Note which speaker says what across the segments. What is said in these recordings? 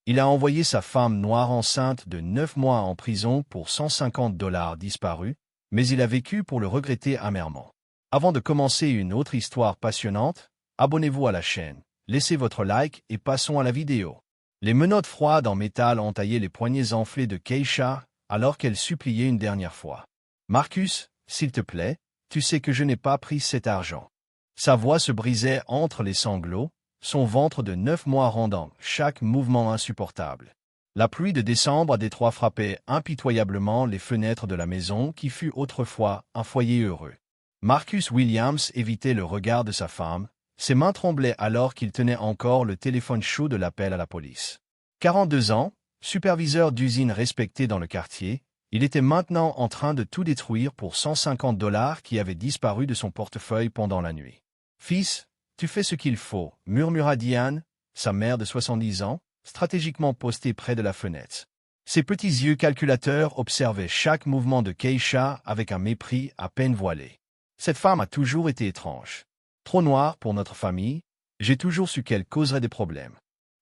Speaker 1: Il a envoyé sa femme noire enceinte de 9 mois en prison pour 150 $ disparus, mais il a vécu pour le regretter amèrement. Avant de commencer une autre histoire passionnante, abonnez-vous à la chaîne, laissez votre like et passons à la vidéo. Les menottes froides en métal ont taillé les poignets enflés de Keisha alors qu'elle suppliait une dernière fois. « Marcus, s'il te plaît, tu sais que je n'ai pas pris cet argent. » Sa voix se brisait entre les sanglots, son ventre de 9 mois rendant chaque mouvement insupportable. La pluie de décembre à Détroit frappait impitoyablement les fenêtres de la maison qui fut autrefois un foyer heureux. Marcus Williams évitait le regard de sa femme, ses mains tremblaient alors qu'il tenait encore le téléphone chaud de l'appel à la police. 42 ans, superviseur d'usine respecté dans le quartier, il était maintenant en train de tout détruire pour 150 $ qui avaient disparu de son portefeuille pendant la nuit. « Fils, tu fais ce qu'il faut, » murmura Diane, sa mère de 70 ans, stratégiquement postée près de la fenêtre. Ses petits yeux calculateurs observaient chaque mouvement de Keisha avec un mépris à peine voilé. Cette femme a toujours été étrange. Trop noire pour notre famille, j'ai toujours su qu'elle causerait des problèmes.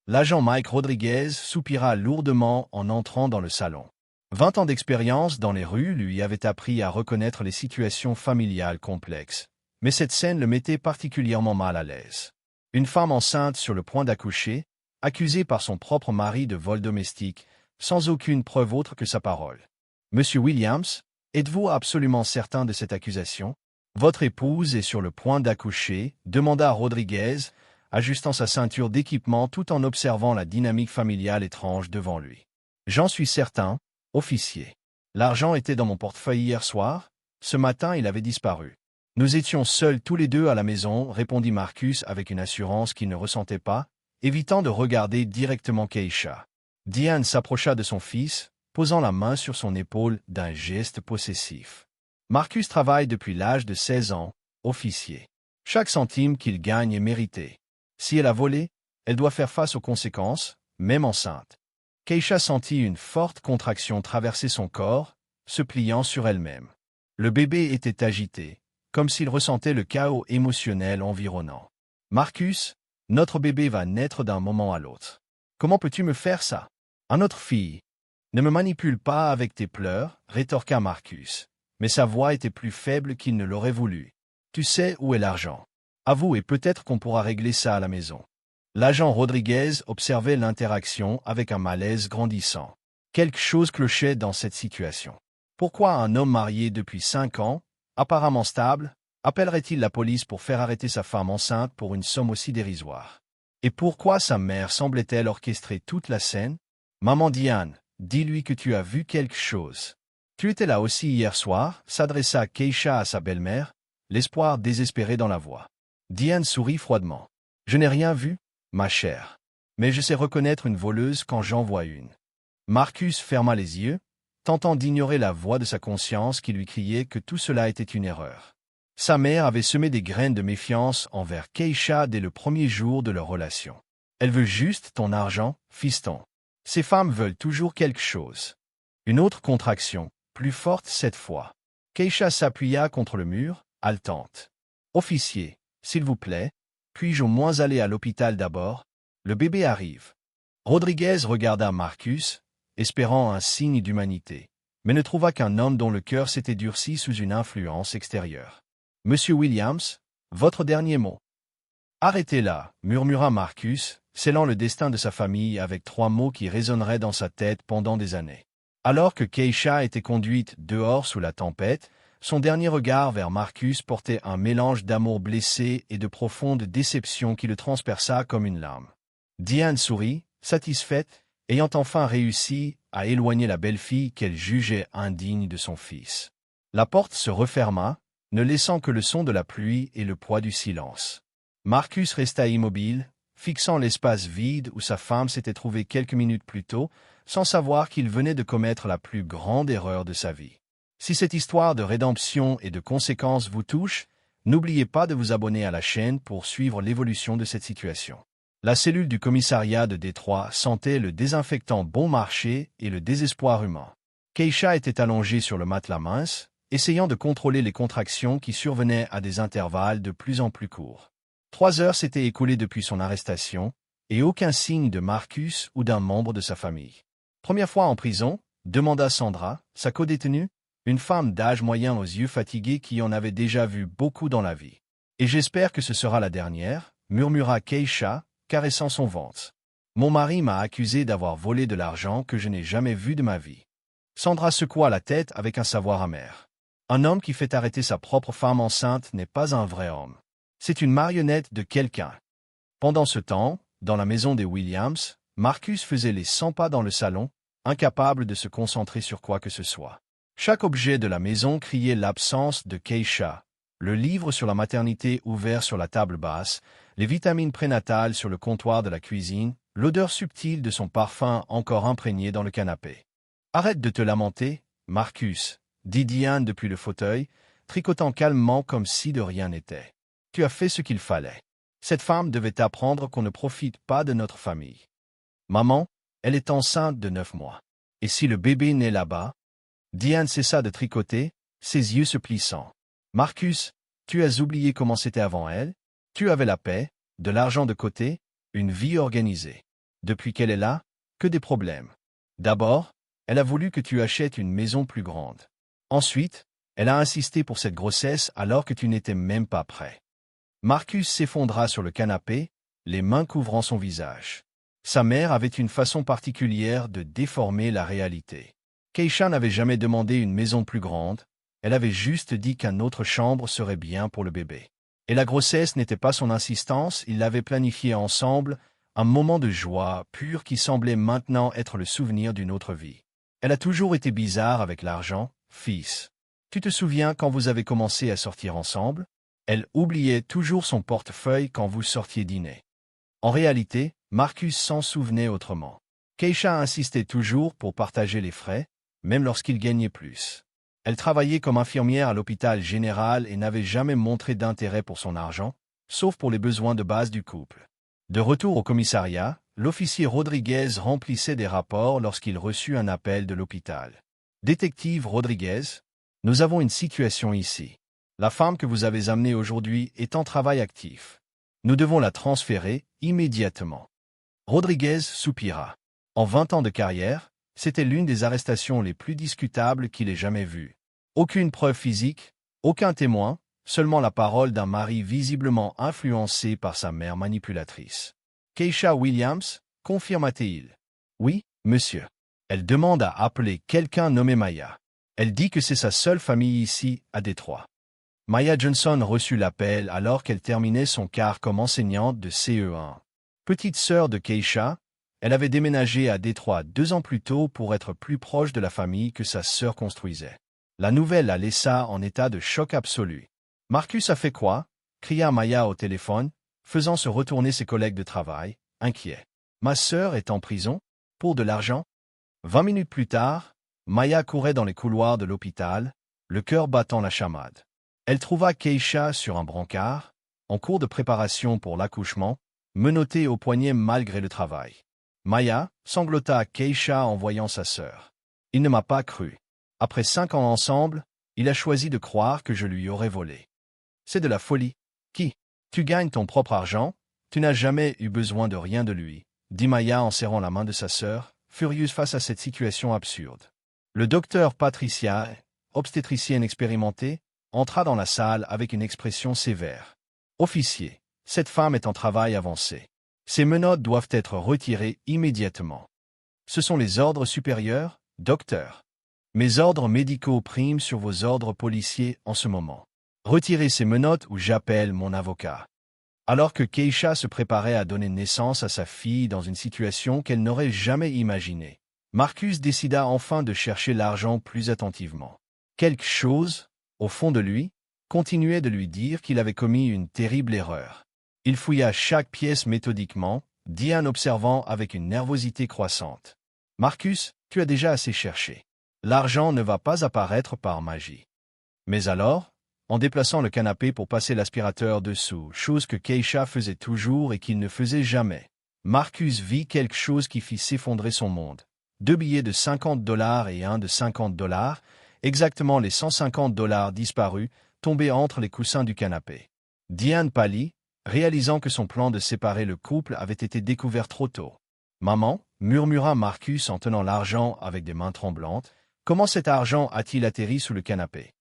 Speaker 1: L'agent Mike Rodriguez soupira lourdement en entrant dans le salon. 20 ans d'expérience dans les rues lui avaient appris à reconnaître les situations familiales complexes. Mais cette scène le mettait particulièrement mal à l'aise. Une femme enceinte sur le point d'accoucher, accusée par son propre mari de vol domestique, sans aucune preuve autre que sa parole. « Monsieur Williams, êtes-vous absolument certain de cette accusation? Votre épouse est sur le point d'accoucher, » demanda Rodriguez, ajustant sa ceinture d'équipement tout en observant la dynamique familiale étrange devant lui. « J'en suis certain, officier. L'argent était dans mon portefeuille hier soir, ce matin il avait disparu. Nous étions seuls tous les deux à la maison, répondit Marcus avec une assurance qu'il ne ressentait pas, évitant de regarder directement Keisha. Diane s'approcha de son fils, posant la main sur son épaule d'un geste possessif. Marcus travaille depuis l'âge de 16 ans, officier. Chaque centime qu'il gagne est mérité. Si elle a volé, elle doit faire face aux conséquences, même enceinte. Keisha sentit une forte contraction traverser son corps, se pliant sur elle-même. Le bébé était agité, comme s'il ressentait le chaos émotionnel environnant. « Marcus, notre bébé va naître d'un moment à l'autre. Comment peux-tu me faire ça? À notre fille. Ne me manipule pas avec tes pleurs, » rétorqua Marcus. Mais sa voix était plus faible qu'il ne l'aurait voulu. « Tu sais où est l'argent. Avoue et peut-être qu'on pourra régler ça à la maison. » L'agent Rodriguez observait l'interaction avec un malaise grandissant. Quelque chose clochait dans cette situation. Pourquoi un homme marié depuis 5 ans, apparemment stable, appellerait-il la police pour faire arrêter sa femme enceinte pour une somme aussi dérisoire? Et pourquoi sa mère semblait-elle orchestrer toute la scène? « Maman Diane, dis-lui que tu as vu quelque chose. Tu étais là aussi hier soir » s'adressa Keisha à sa belle-mère, l'espoir désespéré dans la voix. Diane sourit froidement. « Je n'ai rien vu, ma chère. Mais je sais reconnaître une voleuse quand j'en vois une. » Marcus ferma les yeux, tentant d'ignorer la voix de sa conscience qui lui criait que tout cela était une erreur. Sa mère avait semé des graines de méfiance envers Keisha dès le premier jour de leur relation. « Elle veut juste ton argent, fiston. Ces femmes veulent toujours quelque chose. » Une autre contraction, plus forte cette fois. Keisha s'appuya contre le mur, haletante. « Officier, s'il vous plaît, puis-je au moins aller à l'hôpital d'abord? Le bébé arrive. » Rodriguez regarda Marcus, espérant un signe d'humanité, mais ne trouva qu'un homme dont le cœur s'était durci sous une influence extérieure. « Monsieur Williams, votre dernier mot. »« Arrêtez là, » murmura Marcus, scellant le destin de sa famille avec 3 mots qui résonneraient dans sa tête pendant des années. Alors que Keisha était conduite dehors sous la tempête, son dernier regard vers Marcus portait un mélange d'amour blessé et de profonde déception qui le transperça comme une lame. Diane sourit, satisfaite, ayant enfin réussi à éloigner la belle-fille qu'elle jugeait indigne de son fils. La porte se referma, ne laissant que le son de la pluie et le poids du silence. Marcus resta immobile, fixant l'espace vide où sa femme s'était trouvée quelques minutes plus tôt, sans savoir qu'il venait de commettre la plus grande erreur de sa vie. Si cette histoire de rédemption et de conséquences vous touche, n'oubliez pas de vous abonner à la chaîne pour suivre l'évolution de cette situation. La cellule du commissariat de Détroit sentait le désinfectant bon marché et le désespoir humain. Keisha était allongée sur le matelas mince, essayant de contrôler les contractions qui survenaient à des intervalles de plus en plus courts. 3 heures s'étaient écoulées depuis son arrestation, et aucun signe de Marcus ou d'un membre de sa famille. Première fois en prison, demanda Sandra, sa codétenue, une femme d'âge moyen aux yeux fatigués qui en avait déjà vu beaucoup dans la vie. Et j'espère que ce sera la dernière, murmura Keisha, caressant son ventre. Mon mari m'a accusé d'avoir volé de l'argent que je n'ai jamais vu de ma vie. Sandra secoua la tête avec un savoir amer. Un homme qui fait arrêter sa propre femme enceinte n'est pas un vrai homme. C'est une marionnette de quelqu'un. Pendant ce temps, dans la maison des Williams, Marcus faisait les 100 pas dans le salon, incapable de se concentrer sur quoi que ce soit. Chaque objet de la maison criait l'absence de Keisha. Le livre sur la maternité ouvert sur la table basse, les vitamines prénatales sur le comptoir de la cuisine, l'odeur subtile de son parfum encore imprégné dans le canapé. « Arrête de te lamenter, Marcus, » dit Diane depuis le fauteuil, tricotant calmement comme si de rien n'était. « Tu as fait ce qu'il fallait. Cette femme devait apprendre qu'on ne profite pas de notre famille. Maman, elle est enceinte de 9 mois. Et si le bébé naît là-bas? » Diane cessa de tricoter, ses yeux se plissant. « Marcus, tu as oublié comment c'était avant elle? Tu avais la paix, de l'argent de côté, une vie organisée. Depuis qu'elle est là, que des problèmes. D'abord, elle a voulu que tu achètes une maison plus grande. Ensuite, elle a insisté pour cette grossesse alors que tu n'étais même pas prêt. » Marcus s'effondra sur le canapé, les mains couvrant son visage. Sa mère avait une façon particulière de déformer la réalité. Keisha n'avait jamais demandé une maison plus grande, elle avait juste dit qu'une autre chambre serait bien pour le bébé. Et la grossesse n'était pas son insistance, ils l'avaient planifiée ensemble, un moment de joie pure qui semblait maintenant être le souvenir d'une autre vie. Elle a toujours été bizarre avec l'argent, fils. Tu te souviens quand vous avez commencé à sortir ensemble? Elle oubliait toujours son portefeuille quand vous sortiez dîner. En réalité, Marcus s'en souvenait autrement. Keisha insistait toujours pour partager les frais, même lorsqu'il gagnait plus. Elle travaillait comme infirmière à l'hôpital général et n'avait jamais montré d'intérêt pour son argent, sauf pour les besoins de base du couple. De retour au commissariat, l'officier Rodriguez remplissait des rapports lorsqu'il reçut un appel de l'hôpital. « Détective Rodriguez, nous avons une situation ici. La femme que vous avez amenée aujourd'hui est en travail actif. Nous devons la transférer immédiatement. » Rodriguez soupira. En 20 ans de carrière, c'était l'une des arrestations les plus discutables qu'il ait jamais vues. Aucune preuve physique, aucun témoin, seulement la parole d'un mari visiblement influencé par sa mère manipulatrice. « Keisha Williams, confirma-t-il. »« Oui, monsieur. Elle demande à appeler quelqu'un nommé Maya. Elle dit que c'est sa seule famille ici, à Détroit. » Maya Johnson reçut l'appel alors qu'elle terminait son quart comme enseignante de CE1. Petite sœur de Keisha, elle avait déménagé à Détroit 2 ans plus tôt pour être plus proche de la famille que sa sœur construisait. La nouvelle la laissa en état de choc absolu. « Marcus a fait quoi ?» cria Maya au téléphone, faisant se retourner ses collègues de travail, inquiets. « Ma sœur est en prison? Pour de l'argent ?» 20 minutes plus tard, Maya courait dans les couloirs de l'hôpital, le cœur battant la chamade. Elle trouva Keisha sur un brancard, en cours de préparation pour l'accouchement, menottée au poignet malgré le travail. Maya sanglota Keisha en voyant sa sœur. « Il ne m'a pas cru. Après 5 ans ensemble, il a choisi de croire que je lui aurais volé. C'est de la folie. Qui? Tu gagnes ton propre argent, tu n'as jamais eu besoin de rien de lui, » dit Maya en serrant la main de sa sœur, furieuse face à cette situation absurde. Le docteur Patricia, obstétricienne expérimentée, entra dans la salle avec une expression sévère. « Officier, cette femme est en travail avancé. Ces menottes doivent être retirées immédiatement. » « Ce sont les ordres supérieurs, docteur. Mes ordres médicaux priment sur vos ordres policiers en ce moment. Retirez ces menottes ou j'appelle mon avocat. » Alors que Keisha se préparait à donner naissance à sa fille dans une situation qu'elle n'aurait jamais imaginée, Marcus décida enfin de chercher l'argent plus attentivement. Quelque chose, au fond de lui, continuait de lui dire qu'il avait commis une terrible erreur. Il fouilla chaque pièce méthodiquement, Diane observant avec une nervosité croissante. « Marcus, tu as déjà assez cherché. L'argent ne va pas apparaître par magie. » Mais alors, en déplaçant le canapé pour passer l'aspirateur dessous, chose que Keisha faisait toujours et qu'il ne faisait jamais, Marcus vit quelque chose qui fit s'effondrer son monde. 2 billets de $50 et un de $50, exactement les $150 disparus, tombaient entre les coussins du canapé. Diane pâlit, réalisant que son plan de séparer le couple avait été découvert trop tôt. « Maman » murmura Marcus en tenant l'argent avec des mains tremblantes, « comment cet argent a-t-il atterri sous le canapé ?»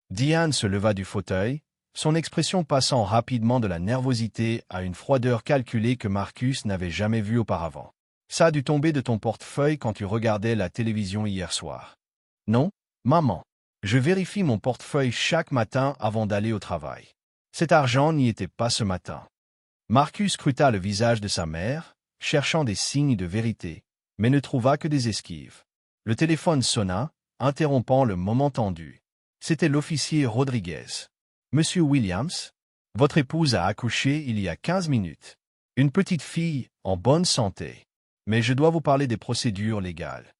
Speaker 1: Diane se leva du fauteuil, son expression passant rapidement de la nervosité à une froideur calculée que Marcus n'avait jamais vue auparavant. « Ça a dû tomber de ton portefeuille quand tu regardais la télévision hier soir. »« Non, maman. Je vérifie mon portefeuille chaque matin avant d'aller au travail. Cet argent n'y était pas ce matin. » Marcus scruta le visage de sa mère, cherchant des signes de vérité, mais ne trouva que des esquives. Le téléphone sonna, interrompant le moment tendu. C'était l'officier Rodriguez. « Monsieur Williams, votre épouse a accouché il y a 15 minutes. Une petite fille, en bonne santé. Mais je dois vous parler des procédures légales. »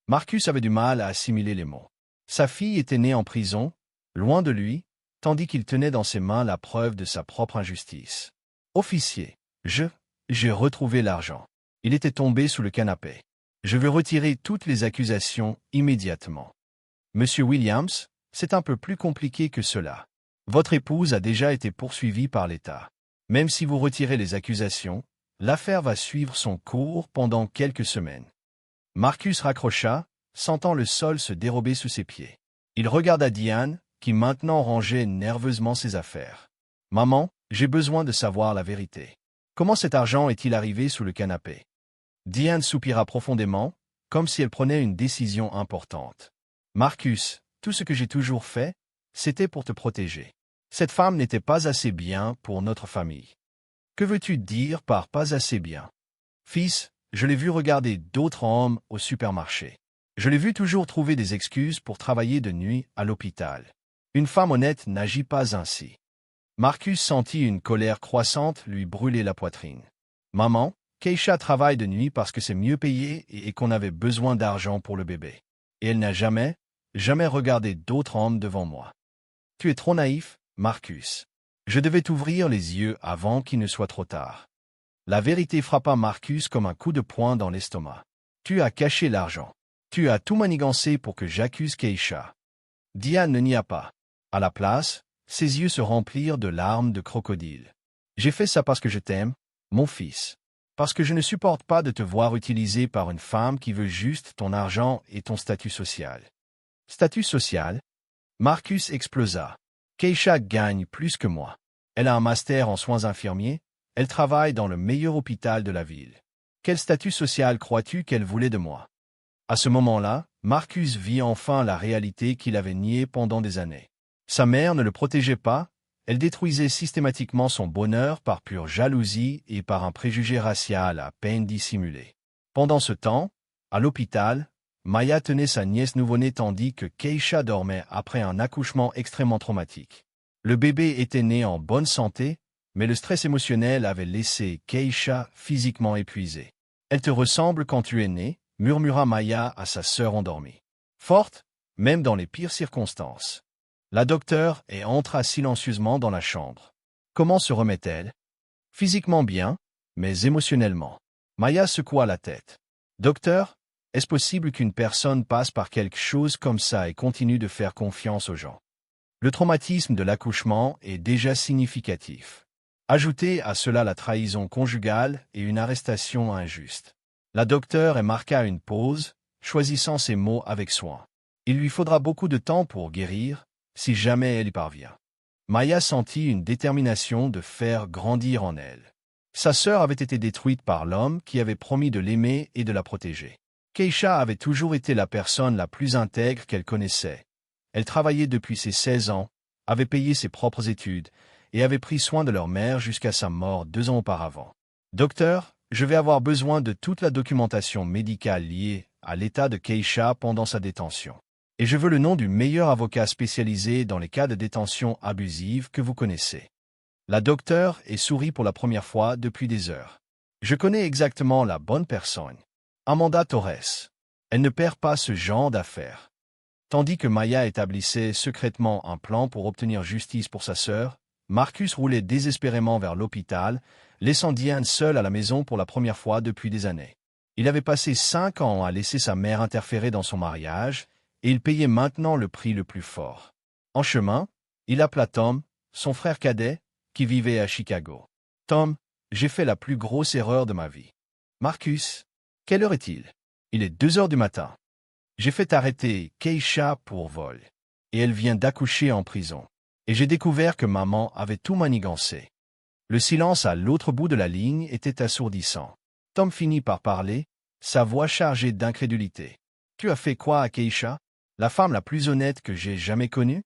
Speaker 1: Marcus avait du mal à assimiler les mots. Sa fille était née en prison, loin de lui, tandis qu'il tenait dans ses mains la preuve de sa propre injustice. « Officier, j'ai retrouvé l'argent. Il était tombé sous le canapé. Je veux retirer toutes les accusations immédiatement. » Monsieur Williams, c'est un peu plus compliqué que cela. Votre épouse a déjà été poursuivie par l'État. Même si vous retirez les accusations, l'affaire va suivre son cours pendant quelques semaines. Marcus raccrocha, sentant le sol se dérober sous ses pieds. Il regarda Diane, qui maintenant rangeait nerveusement ses affaires. « Maman, j'ai besoin de savoir la vérité. Comment cet argent est-il arrivé sous le canapé ?» Diane soupira profondément, comme si elle prenait une décision importante. « Marcus, tout ce que j'ai toujours fait, c'était pour te protéger. Cette femme n'était pas assez bien pour notre famille. » « Que veux-tu dire par pas assez bien ? » ?»« Fils, je l'ai vu regarder d'autres hommes au supermarché. Je l'ai vu toujours trouver des excuses pour travailler de nuit à l'hôpital. Une femme honnête n'agit pas ainsi. » Marcus sentit une colère croissante lui brûler la poitrine. « Maman, Keisha travaille de nuit parce que c'est mieux payé et qu'on avait besoin d'argent pour le bébé. Et elle n'a jamais regardé d'autres hommes devant moi. Tu es trop naïf, Marcus. Je devais t'ouvrir les yeux avant qu'il ne soit trop tard. » La vérité frappa Marcus comme un coup de poing dans l'estomac. « Tu as caché l'argent. Tu as tout manigancé pour que j'accuse Keisha. » Diane ne nia pas. À la place, ses yeux se remplirent de larmes de crocodile. « J'ai fait ça parce que je t'aime, mon fils. Parce que je ne supporte pas de te voir utilisé par une femme qui veut juste ton argent et ton statut social. » « Statut social ?» Marcus explosa. « Keisha gagne plus que moi. Elle a un master en soins infirmiers, elle travaille dans le meilleur hôpital de la ville. Quel statut social crois-tu qu'elle voulait de moi ?» À ce moment-là, Marcus vit enfin la réalité qu'il avait niée pendant des années. Sa mère ne le protégeait pas, elle détruisait systématiquement son bonheur par pure jalousie et par un préjugé racial à peine dissimulé. Pendant ce temps, à l'hôpital, Maya tenait sa nièce nouveau-née tandis que Keisha dormait après un accouchement extrêmement traumatique. Le bébé était né en bonne santé, mais le stress émotionnel avait laissé Keisha physiquement épuisée. « Elle te ressemble quand tu es née » murmura Maya à sa sœur endormie. Forte, même dans les pires circonstances. La docteure entra silencieusement dans la chambre. Comment se remet-elle? Physiquement bien, mais émotionnellement. Maya secoua la tête. Docteur, est-ce possible qu'une personne passe par quelque chose comme ça et continue de faire confiance aux gens? Le traumatisme de l'accouchement est déjà significatif. Ajoutez à cela la trahison conjugale et une arrestation injuste. La docteure marqua une pause, choisissant ses mots avec soin. Il lui faudra beaucoup de temps pour guérir, si jamais elle y parvient. Maya sentit une détermination de faire grandir en elle. Sa sœur avait été détruite par l'homme qui avait promis de l'aimer et de la protéger. Keisha avait toujours été la personne la plus intègre qu'elle connaissait. Elle travaillait depuis ses 16 ans, avait payé ses propres études et avait pris soin de leur mère jusqu'à sa mort 2 ans auparavant. « Docteur, je vais avoir besoin de toute la documentation médicale liée à l'état de Keisha pendant sa détention. Et je veux le nom du meilleur avocat spécialisé dans les cas de détention abusive que vous connaissez. » La docteure sourit pour la première fois depuis des heures. « Je connais exactement la bonne personne. Amanda Torres. Elle ne perd pas ce genre d'affaires. » Tandis que Maya établissait secrètement un plan pour obtenir justice pour sa sœur, Marcus roulait désespérément vers l'hôpital, laissant Diane seule à la maison pour la première fois depuis des années. Il avait passé 5 ans à laisser sa mère interférer dans son mariage, et il payait maintenant le prix le plus fort. En chemin, il appela Tom, son frère cadet, qui vivait à Chicago. Tom, j'ai fait la plus grosse erreur de ma vie. Marcus, quelle heure est-il? Il est 2 heures du matin. J'ai fait arrêter Keisha pour vol. Et elle vient d'accoucher en prison. Et j'ai découvert que maman avait tout manigancé. Le silence à l'autre bout de la ligne était assourdissant. Tom finit par parler, sa voix chargée d'incrédulité. Tu as fait quoi à Keisha, la femme la plus honnête que j'ai jamais connue?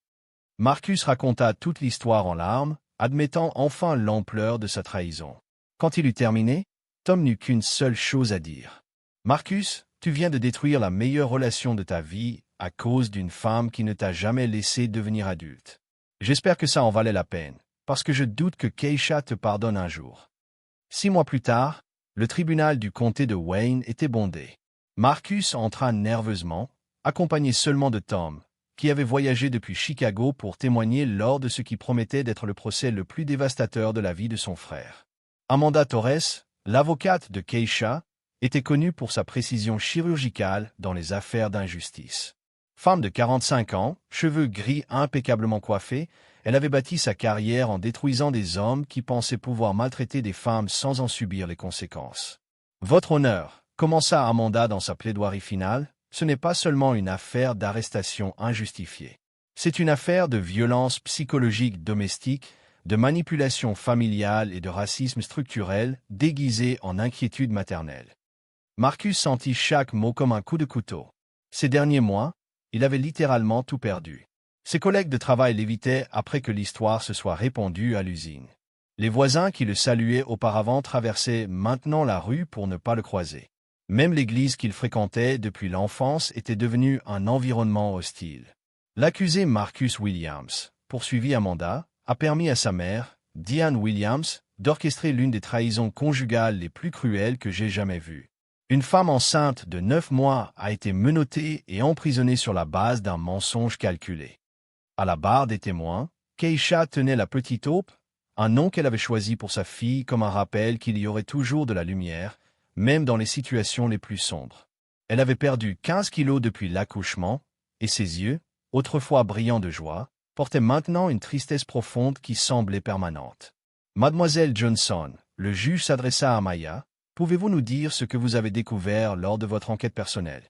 Speaker 1: Marcus raconta toute l'histoire en larmes, admettant enfin l'ampleur de sa trahison. Quand il eut terminé, Tom n'eut qu'une seule chose à dire. Marcus, tu viens de détruire la meilleure relation de ta vie à cause d'une femme qui ne t'a jamais laissé devenir adulte. J'espère que ça en valait la peine, parce que je doute que Keisha te pardonne un jour. 6 mois plus tard, le tribunal du comté de Wayne était bondé. Marcus entra nerveusement, accompagné seulement de Tom, qui avait voyagé depuis Chicago pour témoigner lors de ce qui promettait d'être le procès le plus dévastateur de la vie de son frère. Amanda Torres, l'avocate de Keisha, était connue pour sa précision chirurgicale dans les affaires d'injustice. Femme de 45 ans, cheveux gris impeccablement coiffés, elle avait bâti sa carrière en détruisant des hommes qui pensaient pouvoir maltraiter des femmes sans en subir les conséquences. Votre honneur, commença Amanda dans sa plaidoirie finale, ce n'est pas seulement une affaire d'arrestation injustifiée. C'est une affaire de violence psychologique domestique, de manipulation familiale et de racisme structurel déguisé en inquiétude maternelle. Marcus sentit chaque mot comme un coup de couteau. Ces derniers mois, il avait littéralement tout perdu. Ses collègues de travail l'évitaient après que l'histoire se soit répandue à l'usine. Les voisins qui le saluaient auparavant traversaient maintenant la rue pour ne pas le croiser. Même l'église qu'il fréquentait depuis l'enfance était devenue un environnement hostile. L'accusé Marcus Williams, poursuivi Amanda, a permis à sa mère, Diane Williams, d'orchestrer l'une des trahisons conjugales les plus cruelles que j'ai jamais vues. Une femme enceinte de 9 mois a été menottée et emprisonnée sur la base d'un mensonge calculé. À la barre des témoins, Keisha tenait la petite Hope, un nom qu'elle avait choisi pour sa fille comme un rappel qu'il y aurait toujours de la lumière, même dans les situations les plus sombres. Elle avait perdu 15 kilos depuis l'accouchement, et ses yeux, autrefois brillants de joie, portaient maintenant une tristesse profonde qui semblait permanente. Mademoiselle Johnson, le juge s'adressa à Maya. Pouvez-vous nous dire ce que vous avez découvert lors de votre enquête personnelle?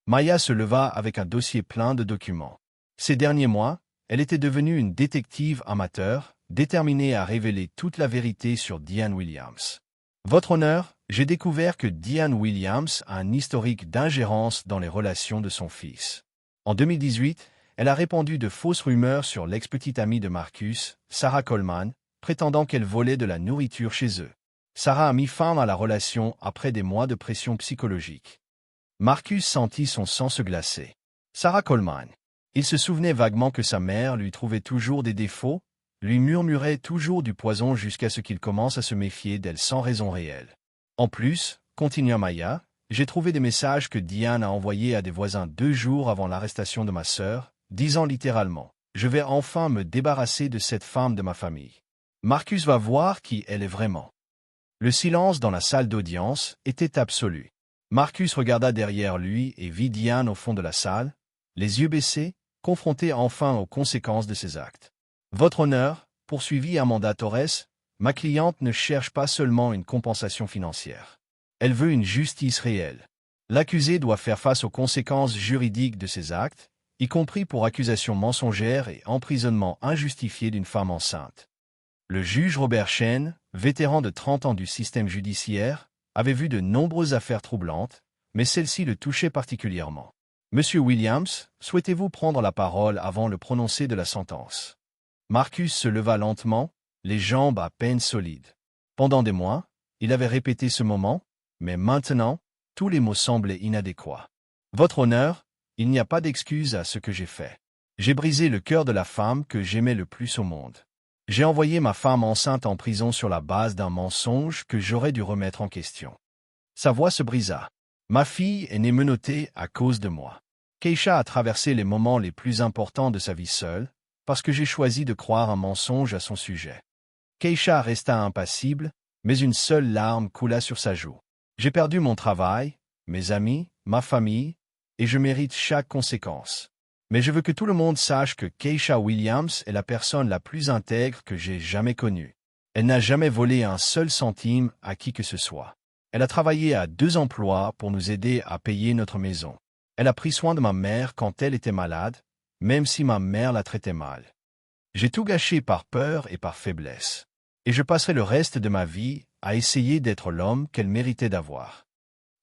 Speaker 1: Maya se leva avec un dossier plein de documents. Ces derniers mois, elle était devenue une détective amateur, déterminée à révéler toute la vérité sur Diane Williams. Votre honneur, j'ai découvert que Diane Williams a un historique d'ingérence dans les relations de son fils. En 2018, elle a répandu de fausses rumeurs sur l'ex-petite amie de Marcus, Sarah Coleman, prétendant qu'elle volait de la nourriture chez eux. Sarah a mis fin à la relation après des mois de pression psychologique. Marcus sentit son sang se glacer. Sarah Coleman. Il se souvenait vaguement que sa mère lui trouvait toujours des défauts, lui murmurait toujours du poison jusqu'à ce qu'il commence à se méfier d'elle sans raison réelle. En plus, continua Maya, j'ai trouvé des messages que Diane a envoyés à des voisins 2 jours avant l'arrestation de ma sœur, disant littéralement « Je vais enfin me débarrasser de cette femme de ma famille. Marcus va voir qui elle est vraiment. » Le silence dans la salle d'audience était absolu. Marcus regarda derrière lui et vit Diane au fond de la salle, les yeux baissés, confrontée enfin aux conséquences de ses actes. Votre honneur, poursuivit Amanda Torres, ma cliente ne cherche pas seulement une compensation financière. Elle veut une justice réelle. L'accusé doit faire face aux conséquences juridiques de ses actes, y compris pour accusation mensongère et emprisonnement injustifié d'une femme enceinte. Le juge Robert Chen, vétéran de 30 ans du système judiciaire, avait vu de nombreuses affaires troublantes, mais celle-ci le touchait particulièrement. Monsieur Williams, souhaitez-vous prendre la parole avant le prononcé de la sentence? Marcus se leva lentement, les jambes à peine solides. Pendant des mois, il avait répété ce moment, mais maintenant, tous les mots semblaient inadéquats. Votre honneur, il n'y a pas d'excuse à ce que j'ai fait. J'ai brisé le cœur de la femme que j'aimais le plus au monde. J'ai envoyé ma femme enceinte en prison sur la base d'un mensonge que j'aurais dû remettre en question. Sa voix se brisa. Ma fille est née menottée à cause de moi. Keisha a traversé les moments les plus importants de sa vie seule, parce que j'ai choisi de croire un mensonge à son sujet. Keisha resta impassible, mais une seule larme coula sur sa joue. J'ai perdu mon travail, mes amis, ma famille, et je mérite chaque conséquence. Mais je veux que tout le monde sache que Keisha Williams est la personne la plus intègre que j'ai jamais connue. Elle n'a jamais volé un seul centime à qui que ce soit. Elle a travaillé à 2 emplois pour nous aider à payer notre maison. Elle a pris soin de ma mère quand elle était malade, même si ma mère la traitait mal. J'ai tout gâché par peur et par faiblesse. Et je passerai le reste de ma vie à essayer d'être l'homme qu'elle méritait d'avoir.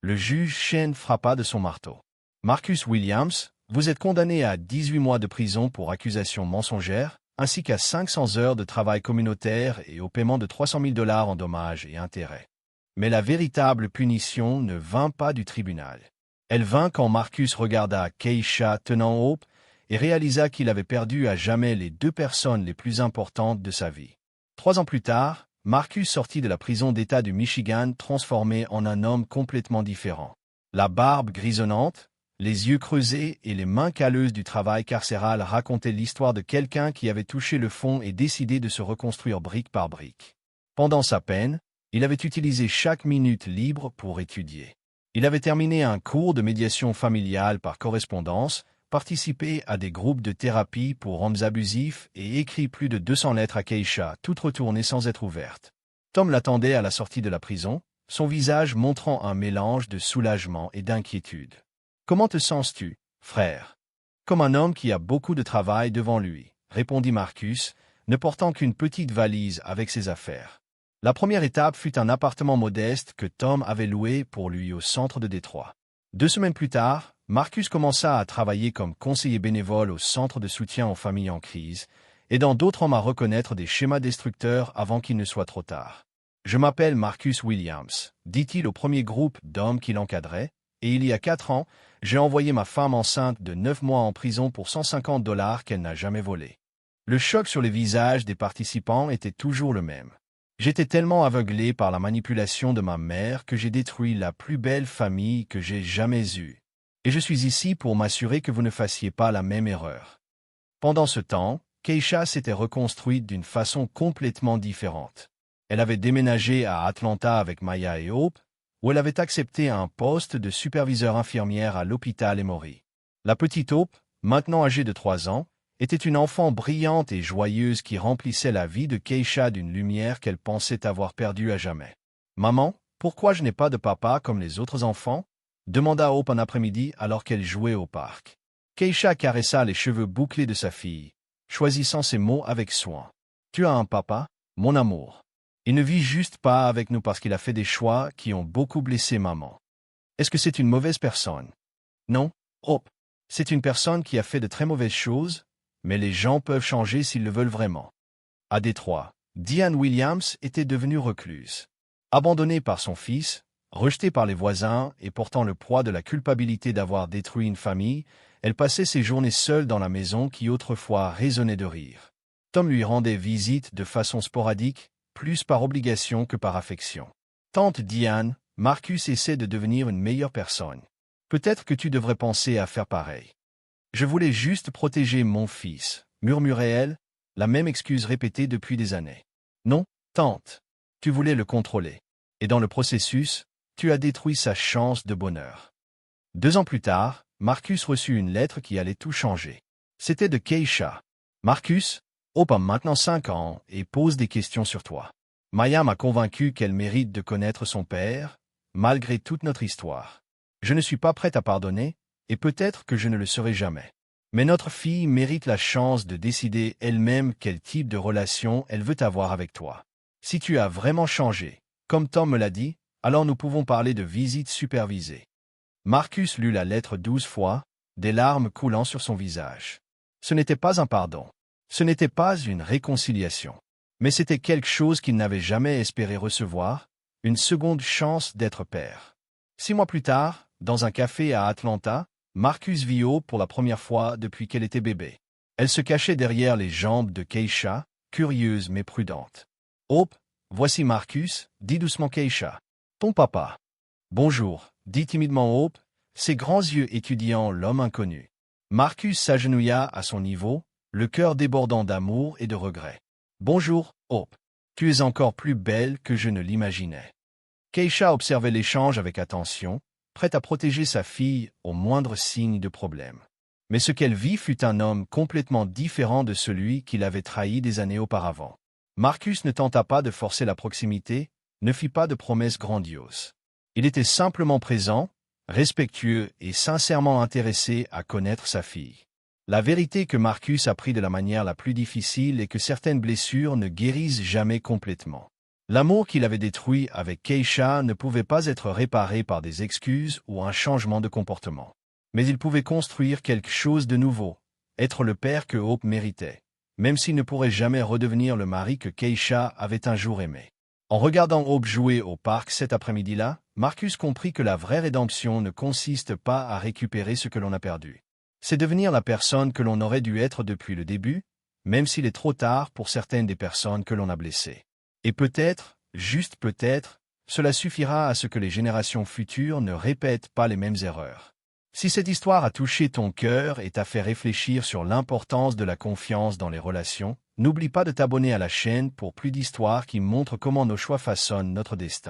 Speaker 1: Le juge Shen frappa de son marteau. Marcus Williams, vous êtes condamné à 18 mois de prison pour accusation mensongère, ainsi qu'à 500 heures de travail communautaire et au paiement de 300 000 $ en dommages et intérêts. Mais la véritable punition ne vint pas du tribunal. Elle vint quand Marcus regarda Keisha tenant Hope et réalisa qu'il avait perdu à jamais les 2 personnes les plus importantes de sa vie. 3 ans plus tard, Marcus sortit de la prison d'État du Michigan transformé en un homme complètement différent. La barbe grisonnante, les yeux creusés et les mains calleuses du travail carcéral racontaient l'histoire de quelqu'un qui avait touché le fond et décidé de se reconstruire brique par brique. Pendant sa peine, il avait utilisé chaque minute libre pour étudier. Il avait terminé un cours de médiation familiale par correspondance, participé à des groupes de thérapie pour hommes abusifs et écrit plus de 200 lettres à Keisha, toutes retournées sans être ouvertes. Tom l'attendait à la sortie de la prison, son visage montrant un mélange de soulagement et d'inquiétude. « Comment te sens-tu, frère ?»« Comme un homme qui a beaucoup de travail devant lui, » répondit Marcus, ne portant qu'une petite valise avec ses affaires. La première étape fut un appartement modeste que Tom avait loué pour lui au centre de Détroit. 2 semaines plus tard, Marcus commença à travailler comme conseiller bénévole au centre de soutien aux familles en crise, aidant d'autres hommes à reconnaître des schémas destructeurs avant qu'il ne soit trop tard. « Je m'appelle Marcus Williams », dit-il au premier groupe d'hommes qu'il encadrait, et il y a 4 ans, j'ai envoyé ma femme enceinte de 9 mois en prison pour 150 $ qu'elle n'a jamais volé. Le choc sur les visages des participants était toujours le même. J'étais tellement aveuglé par la manipulation de ma mère que j'ai détruit la plus belle famille que j'ai jamais eue. Et je suis ici pour m'assurer que vous ne fassiez pas la même erreur. Pendant ce temps, Keisha s'était reconstruite d'une façon complètement différente. Elle avait déménagé à Atlanta avec Maya et Hope, où elle avait accepté un poste de superviseur infirmière à l'hôpital Emory. La petite Hope, maintenant âgée de 3 ans, était une enfant brillante et joyeuse qui remplissait la vie de Keisha d'une lumière qu'elle pensait avoir perdue à jamais. « Maman, pourquoi je n'ai pas de papa comme les autres enfants ?» demanda Hope un après-midi alors qu'elle jouait au parc. Keisha caressa les cheveux bouclés de sa fille, choisissant ses mots avec soin. « Tu as un papa, mon amour. Il ne vit juste pas avec nous parce qu'il a fait des choix qui ont beaucoup blessé maman. Est-ce que c'est une mauvaise personne? Non, Hope. C'est une personne qui a fait de très mauvaises choses, mais les gens peuvent changer s'ils le veulent vraiment. » À Détroit, Diane Williams était devenue recluse. Abandonnée par son fils, rejetée par les voisins et portant le poids de la culpabilité d'avoir détruit une famille, elle passait ses journées seule dans la maison qui autrefois résonnait de rire. Tom lui rendait visite de façon sporadique, plus par obligation que par affection. « Tante Diane, Marcus essaie de devenir une meilleure personne. Peut-être que tu devrais penser à faire pareil. »« Je voulais juste protéger mon fils, » murmurait-elle, la même excuse répétée depuis des années. « Non, tante. Tu voulais le contrôler. Et dans le processus, tu as détruit sa chance de bonheur. » 2 ans plus tard, Marcus reçut une lettre qui allait tout changer. C'était de Keisha. « Marcus, Hope a maintenant 5 ans et pose des questions sur toi. Maya m'a convaincu qu'elle mérite de connaître son père, malgré toute notre histoire. Je ne suis pas prête à pardonner, et peut-être que je ne le serai jamais. Mais notre fille mérite la chance de décider elle-même quel type de relation elle veut avoir avec toi. Si tu as vraiment changé, comme Tom me l'a dit, alors nous pouvons parler de visite supervisée. » Marcus lut la lettre 12 fois, des larmes coulant sur son visage. Ce n'était pas un pardon. Ce n'était pas une réconciliation. Mais c'était quelque chose qu'il n'avait jamais espéré recevoir, une seconde chance d'être père. 6 mois plus tard, dans un café à Atlanta, Marcus vit Hope pour la première fois depuis qu'elle était bébé. Elle se cachait derrière les jambes de Keisha, curieuse mais prudente. « Hope, voici Marcus, » dit doucement Keisha. « Ton papa. »« Bonjour, » dit timidement Hope, ses grands yeux étudiant l'homme inconnu. Marcus s'agenouilla à son niveau, le cœur débordant d'amour et de regret. « Bonjour, Hope. Tu es encore plus belle que je ne l'imaginais. » Keisha observait l'échange avec attention, prête à protéger sa fille au moindre signe de problème. Mais ce qu'elle vit fut un homme complètement différent de celui qui l'avait trahi des années auparavant. Marcus ne tenta pas de forcer la proximité, ne fit pas de promesses grandioses. Il était simplement présent, respectueux et sincèrement intéressé à connaître sa fille. La vérité que Marcus apprit de la manière la plus difficile est que certaines blessures ne guérissent jamais complètement. L'amour qu'il avait détruit avec Keisha ne pouvait pas être réparé par des excuses ou un changement de comportement. Mais il pouvait construire quelque chose de nouveau, être le père que Hope méritait, même s'il ne pourrait jamais redevenir le mari que Keisha avait un jour aimé. En regardant Hope jouer au parc cet après-midi-là, Marcus comprit que la vraie rédemption ne consiste pas à récupérer ce que l'on a perdu. C'est devenir la personne que l'on aurait dû être depuis le début, même s'il est trop tard pour certaines des personnes que l'on a blessées. Et peut-être, juste peut-être, cela suffira à ce que les générations futures ne répètent pas les mêmes erreurs. Si cette histoire a touché ton cœur et t'a fait réfléchir sur l'importance de la confiance dans les relations, n'oublie pas de t'abonner à la chaîne pour plus d'histoires qui montrent comment nos choix façonnent notre destin.